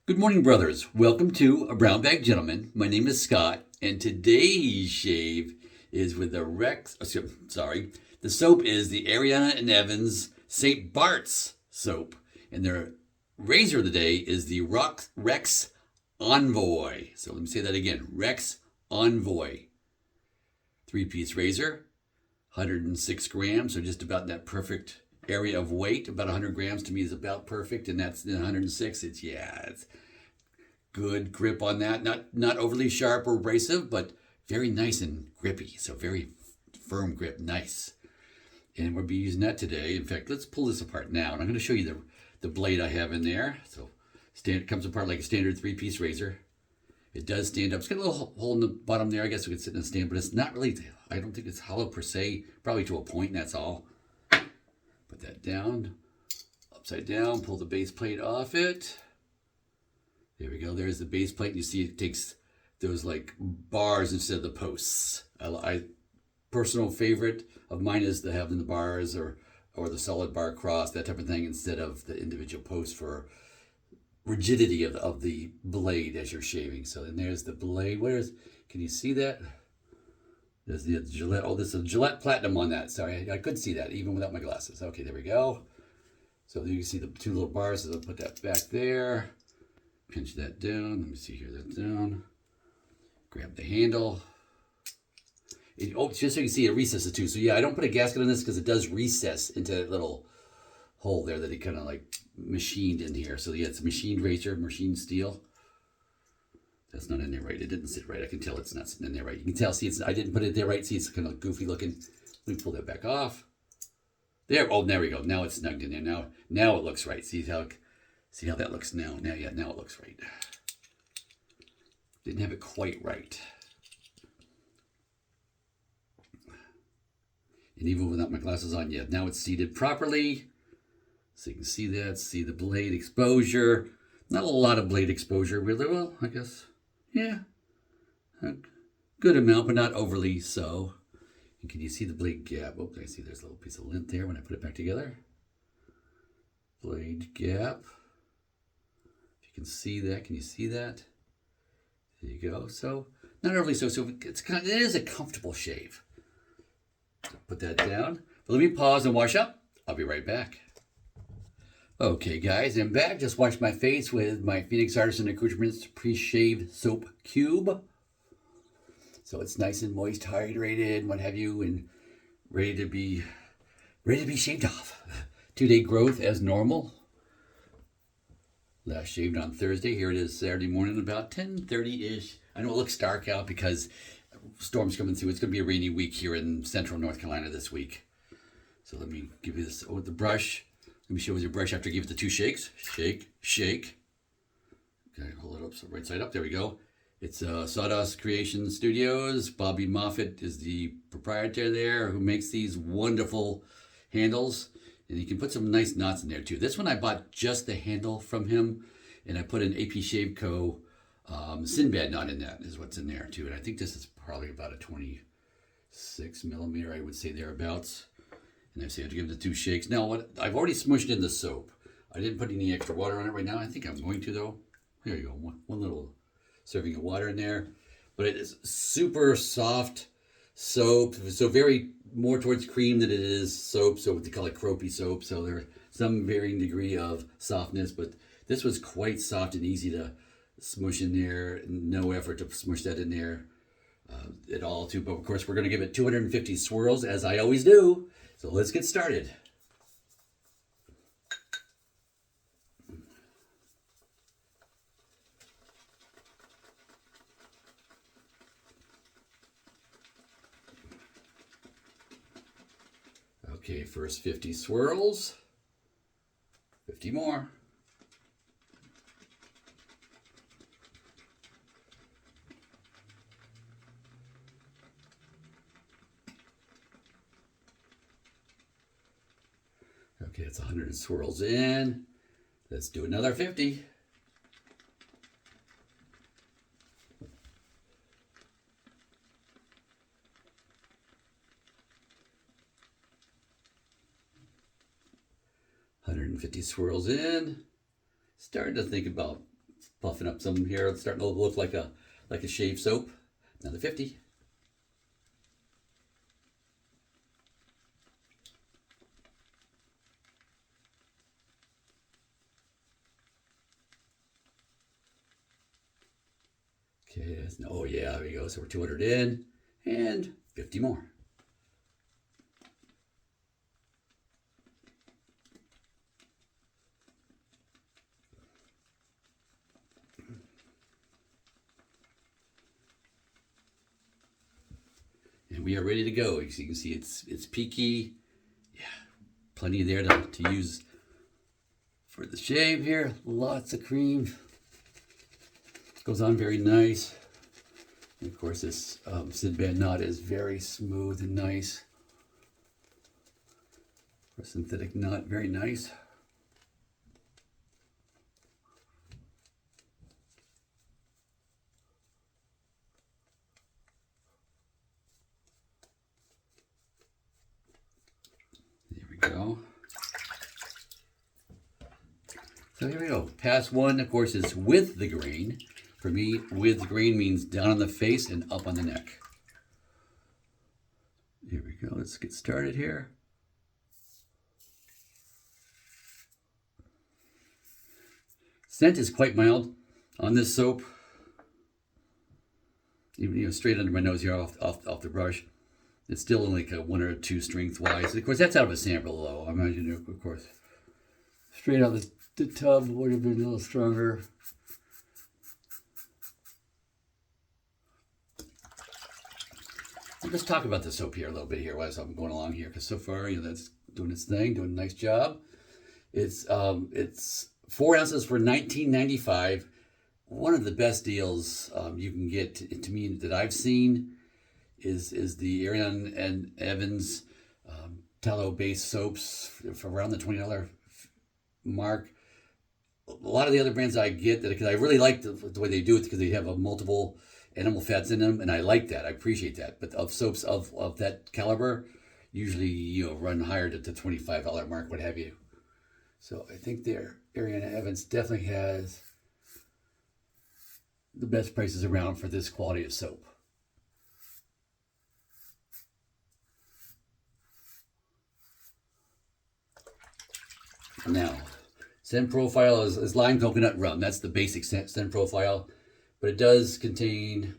Good morning, brothers. Welcome to A Brown Bag Gentleman. My name is Scott, and today's shave is with the the soap is the Arianna Evans St Barts soap, and their razor of the day is the Rex Envoy. So let me say that again, Rex Envoy. 3-piece razor, 106 grams, so just about that perfect area of weight. About 100 grams to me is about perfect, and that's 106. It's good grip on that. Not overly sharp or abrasive, but very nice and grippy. So very firm grip, nice. And we'll be using that today. In fact, let's pull this apart now, and I'm going to show you the blade I have in there. So it comes apart like a standard 3-piece razor. It does stand up. It's got a little hole in the bottom there. I guess we could sit in a stand, but it's not really, I don't think it's hollow per se, probably to a point, and that's all. Put that down, upside down, pull the base plate off it. There we go. There's the base plate. You see it takes those like bars instead of the posts. Personal favorite of mine is to have the bars or the solid bar cross, that type of thing, instead of the individual posts for rigidity of the blade as you're shaving. So then there's the blade. Can you see that? There's the Gillette. Oh, there's a Gillette Platinum on that. Sorry, I couldn't see that even without my glasses. Okay, there we go. So you can see the two little bars. So I'll put that back there. Pinch that down. Let me see here. That's down. Grab the handle. Just so you can see it recesses too. So yeah, I don't put a gasket on this because it does recess into that little hole there that it kind of like machined in here. So yeah, it's a machined razor, machined steel. That's not in there right. It didn't sit right. I can tell it's not sitting in there right. You can tell, see, I didn't put it there right. See, it's kind of goofy looking. Let me pull that back off. There. Oh, there we go. Now it's snugged in there. Now it looks right. See how that looks now. Now it looks right. Didn't have it quite right. And even without my glasses on, yeah, now it's seated properly. So you can see that, see the blade exposure. Not a lot of blade exposure, really. Well, I guess, yeah, a good amount, but not overly so. And can you see the blade gap? Oh, I see there's a little piece of lint there when I put it back together. Blade gap. If you can see that, can you see that? There you go. So, not overly so. So it is a comfortable shave. Put that down. But let me pause and wash up. I'll be right back. Okay, guys, I'm back. Just washed my face with my Phoenix Artisan Accoutrements Preshave Soap Cube. So it's nice and moist, hydrated, what have you, and ready to be shaved off. 2-day growth as normal. Last shaved on Thursday. Here it is Saturday morning about 10:30-ish. I know it looks dark out because storm's coming through. It's going to be a rainy week here in central North Carolina this week. So let me give you this with the brush. Let me show you your brush after I give it the 2 shakes. Shake, shake. Okay, hold it up, so right side up. There we go. It's Sawdust Creations Studios. Bobby Moffett is the proprietor there who makes these wonderful handles. And you can put some nice knots in there too. This one I bought just the handle from him. And I put an AP Shave Co. Sinbad knot in that is what's in there too. And I think this is probably about a 26 millimeter, I would say thereabouts. And I say I have to give it the 2 shakes. Now, I've already smushed in the soap. I didn't put any extra water on it right now. I think I'm going to, though. Here you go. One little serving of water in there. But it is super soft soap. So very more towards cream than it is soap. So what they call it croapy soap. So there's some varying degree of softness. But this was quite soft and easy to smush in there. No effort to smush that in there at all, too. But, of course, we're going to give it 250 swirls, as I always do. So let's get started. Okay, first 50 swirls. 50 more. Okay, it's 100 swirls in. Let's do another 50. $150 swirls in. Starting to think about puffing up some here. It's starting to look like a shave soap. Another 50. Okay, oh yeah, there we go. So we're 200 in, and 50 more. And we are ready to go. As you can see, it's peaky. Yeah, plenty there to use for the shave here. Lots of cream. Goes on very nice. And of course, this Sinbad knot is very smooth and nice. For a synthetic knot, very nice. There we go. So here we go. Pass one, of course, is with the grain. For me, with the grain means down on the face and up on the neck. Here we go. Let's get started here. Scent is quite mild on this soap. Even straight under my nose here, off the brush. It's still only like a 1 or 2 strength wise. Of course, that's out of a sample though. I imagine, of course, straight out the tub would have been a little stronger. Let's talk about the soap here a little bit here as I'm going along here, because so far, that's doing its thing, doing a nice job. It's 4 ounces for $19.95. One of the best deals you can get to me that I've seen is the Arianna Evans tallow-based soaps for around the $20 mark. A lot of the other brands I get, because I really like the way they do it, because they have a multiple animal fats in them, and I like that. I appreciate that. But of soaps of that caliber, usually run higher to the $25 mark, what have you. So I think Arianna Evans definitely has the best prices around for this quality of soap. Now, scent profile is lime coconut rum. That's the basic scent profile. But it does contain,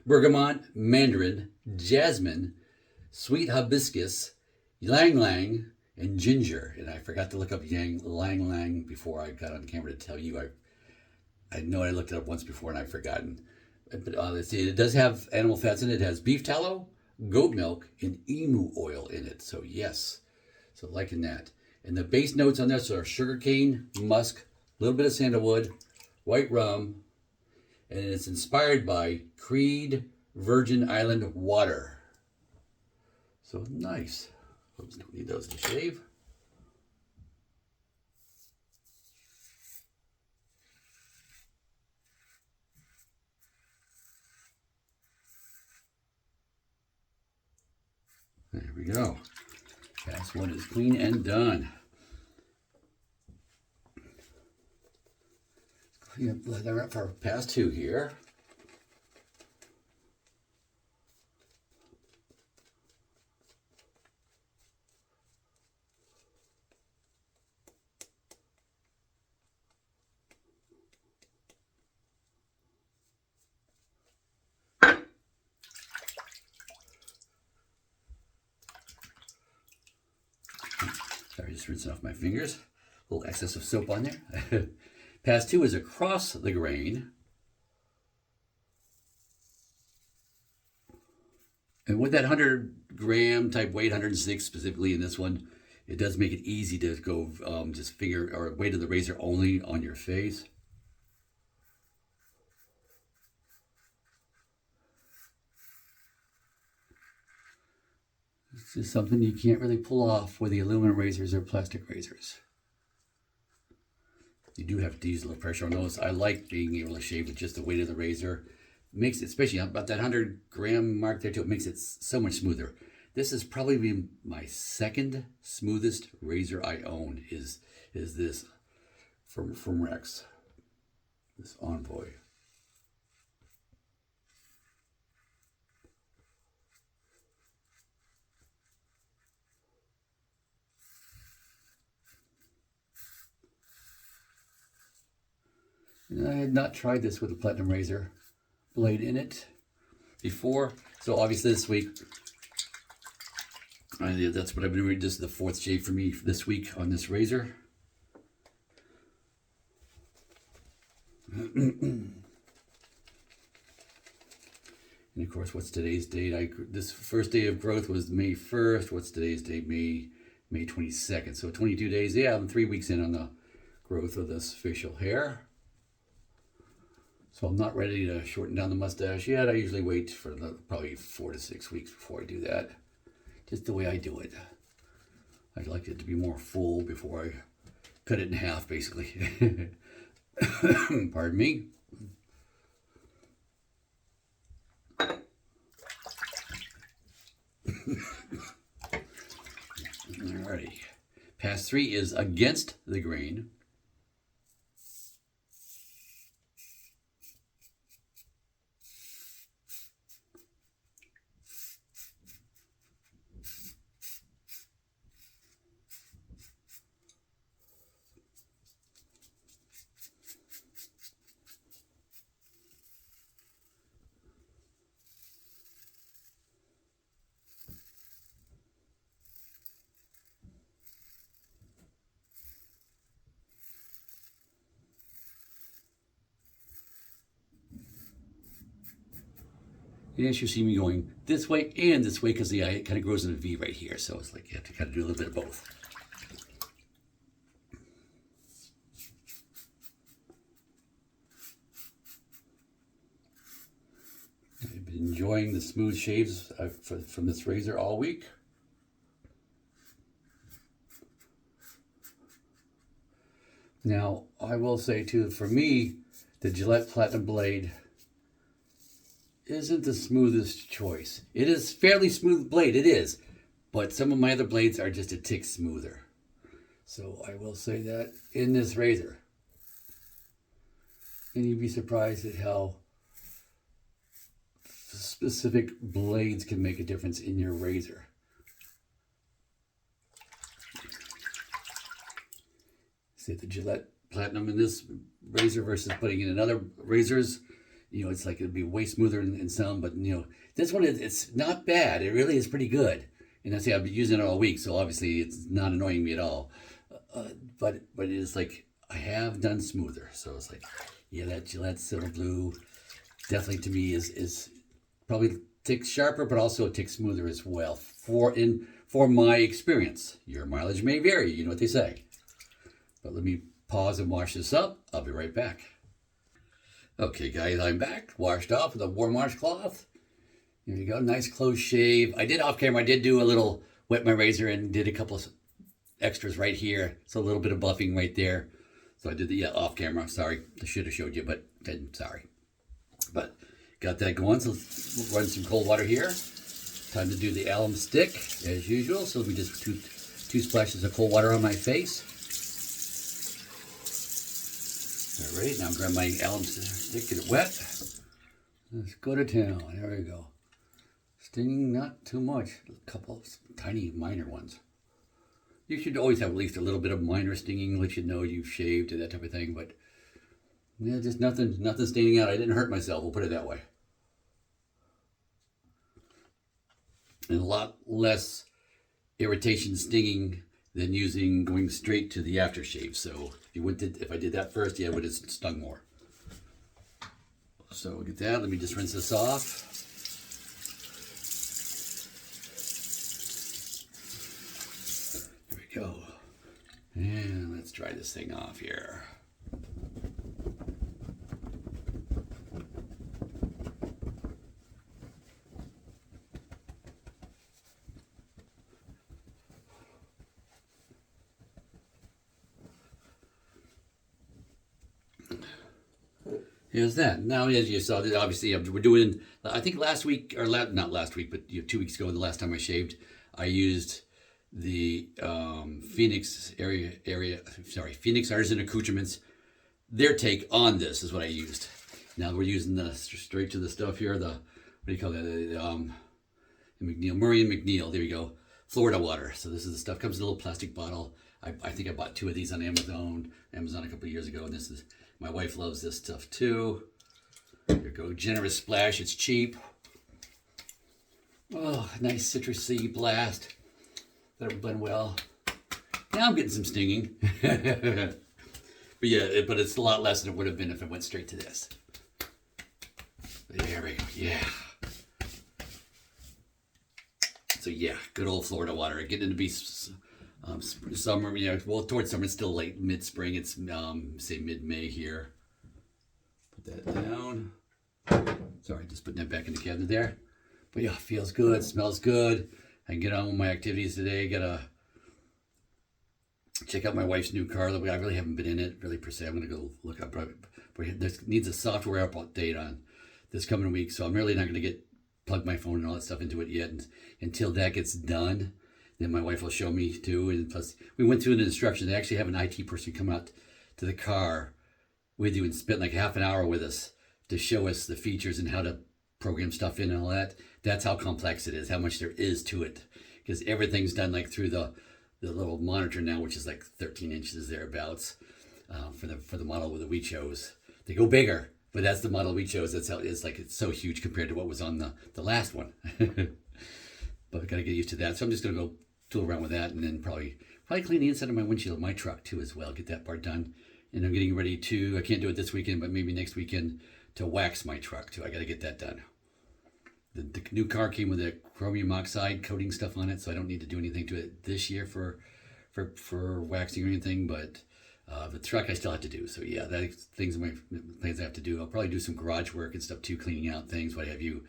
bergamot, mandarin, jasmine, sweet hibiscus, ylang ylang, and ginger. And I forgot to look up ylang ylang before I got on camera to tell you. I know I looked it up once before and I've forgotten. But let's see, it does have animal fats in it. It has beef tallow, goat milk, and emu oil in it. So yes, so liking that. And the base notes on this are sugarcane, musk, a little bit of sandalwood, white rum, and it's inspired by Creed Virgin Island water. So nice. Oops, don't need those to shave. There we go. Pass one is clean and done. Clean up leather up for pass two here. Sorry, just rinsing off my fingers. A little excess of soap on there. Pass two is across the grain. And with that 100-gram type weight, 106 specifically in this one, it does make it easy to go just finger or weight of the razor only on your face. It's just something you can't really pull off with the aluminum razors or plastic razors. You do have to use a little pressure on those. I like being able to shave with just the weight of the razor. It makes it, especially about that 100-gram mark there too, it makes it so much smoother. This is probably my second smoothest razor I own is this from Rex, this Envoy. And I had not tried this with a platinum razor blade in it before, so obviously this week, that's what I've been doing. This is the fourth shave for me this week on this razor. And of course, what's today's date? This first day of growth was May 1st. What's today's date? May 22nd. So 22 days. Yeah, I'm 3 weeks in on the growth of this facial hair. So I'm not ready to shorten down the mustache yet. I usually wait for probably 4 to 6 weeks before I do that. Just the way I do it. I'd like it to be more full before I cut it in half, basically. Pardon me. Alrighty. Pass 3 is against the grain. Yes, you see me going this way and this way because the eye kind of grows in a V right here. So it's like you have to kind of do a little bit of both. I've been enjoying the smooth shaves from this razor all week. Now, I will say too, for me, the Gillette Platinum blade isn't the smoothest choice. It is fairly smooth blade, it is, but some of my other blades are just a tick smoother. So I will say that in this razor. And you'd be surprised at how specific blades can make a difference in your razor. See the Gillette Platinum in this razor versus putting it in other razors. You know, it's like it'd be way smoother in some, but you know, this one it's not bad. It really is pretty good. And I say I've been using it all week, so obviously it's not annoying me at all. But it is like I have done smoother, so it's like, yeah, that Gillette Silver Blue definitely to me is probably tick sharper, but also a tick smoother as well. For my experience, your mileage may vary. You know what they say. But let me pause and wash this up. I'll be right back. Okay, guys, I'm back. Washed off with a warm washcloth. Here you go. Nice close shave. I did off camera. I did do a little wet my razor and did a couple of extras right here. So a little bit of buffing right there. So I did the off camera. Sorry, I should have showed you, but sorry. But got that going. So let's run some cold water here. Time to do the alum stick as usual. So we just two splashes of cold water on my face. All right, now grab my alum stick, get it wet. Let's go to town. There we go. Stinging, not too much. A couple tiny minor ones. You should always have at least a little bit of minor stinging, let you know you've shaved and that type of thing. But yeah, just nothing standing out. I didn't hurt myself. We'll put it that way. And a lot less irritation, stinging than going straight to the aftershave. So if I did that first, yeah, it would have stung more. So we'll get that. Let me just rinse this off. There we go. And let's dry this thing off here. here's that. Now, as you saw, obviously we're doing, I think last week, or not last week, but 2 weeks ago, the last time I shaved, I used the Phoenix Phoenix Artisan Accoutrements. Their take on this is what I used. Now we're using the straight to the stuff here, the, what do you call that, McNeill, Murray and McNeill, there you go, Florida water. So this is the stuff, comes in a little plastic bottle. I think I bought 2 of these on Amazon a couple of years ago, and this is, my wife loves this stuff too. There you go, generous splash, it's cheap. Oh, nice citrusy blast. That'll blend well. Now I'm getting some stinging. But yeah, but it's a lot less than it would have been if it went straight to this. There we go, yeah. So yeah, good old Florida water. Getting to be summer, well, towards summer, it's still late, mid-spring. It's, say mid-May here. Put that down. Sorry, just putting that back in the cabinet there. But yeah, feels good, smells good. I can get on with my activities today. Gotta check out my wife's new car. I really haven't been in it, really, per se. I'm gonna go look up, but this needs a software update on this coming week, so I'm really not gonna plug my phone and all that stuff into it yet. And until that gets done, then my wife will show me too. And plus, we went through an instruction. They actually have an IT person come out to the car with you and spend like half an hour with us to show us the features and how to program stuff in and all that. That's how complex it is, how much there is to it. Because everything's done like through the little monitor now, which is like 13 inches thereabouts, for the model that we chose. They go bigger, but that's the model we chose. That's how it is. Like, it's so huge compared to what was on the last one. But I gotta get used to that. So I'm just gonna go tool around with that, and then probably clean the inside of my windshield of my truck too as well. Get that part done. And I'm getting ready to, I can't do it this weekend, but maybe next weekend, to wax my truck too. I gotta get that done. The new car came with a chromium oxide coating stuff on it, so I don't need to do anything to it this year for waxing or anything. But the truck I still have to do. So yeah, that's things I have to do. I'll probably do some garage work and stuff too, cleaning out things, what have you,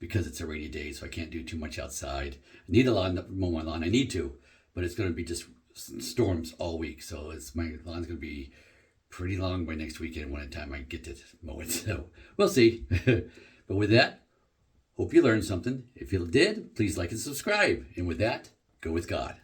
because it's a rainy day, so I can't do too much outside. I need a lawn, mow my lawn. I need to, but it's going to be just storms all week, so my lawn's going to be pretty long by next weekend when I get to mow it. So we'll see. But with that, hope you learned something. If you did, please like and subscribe. And with that, go with God.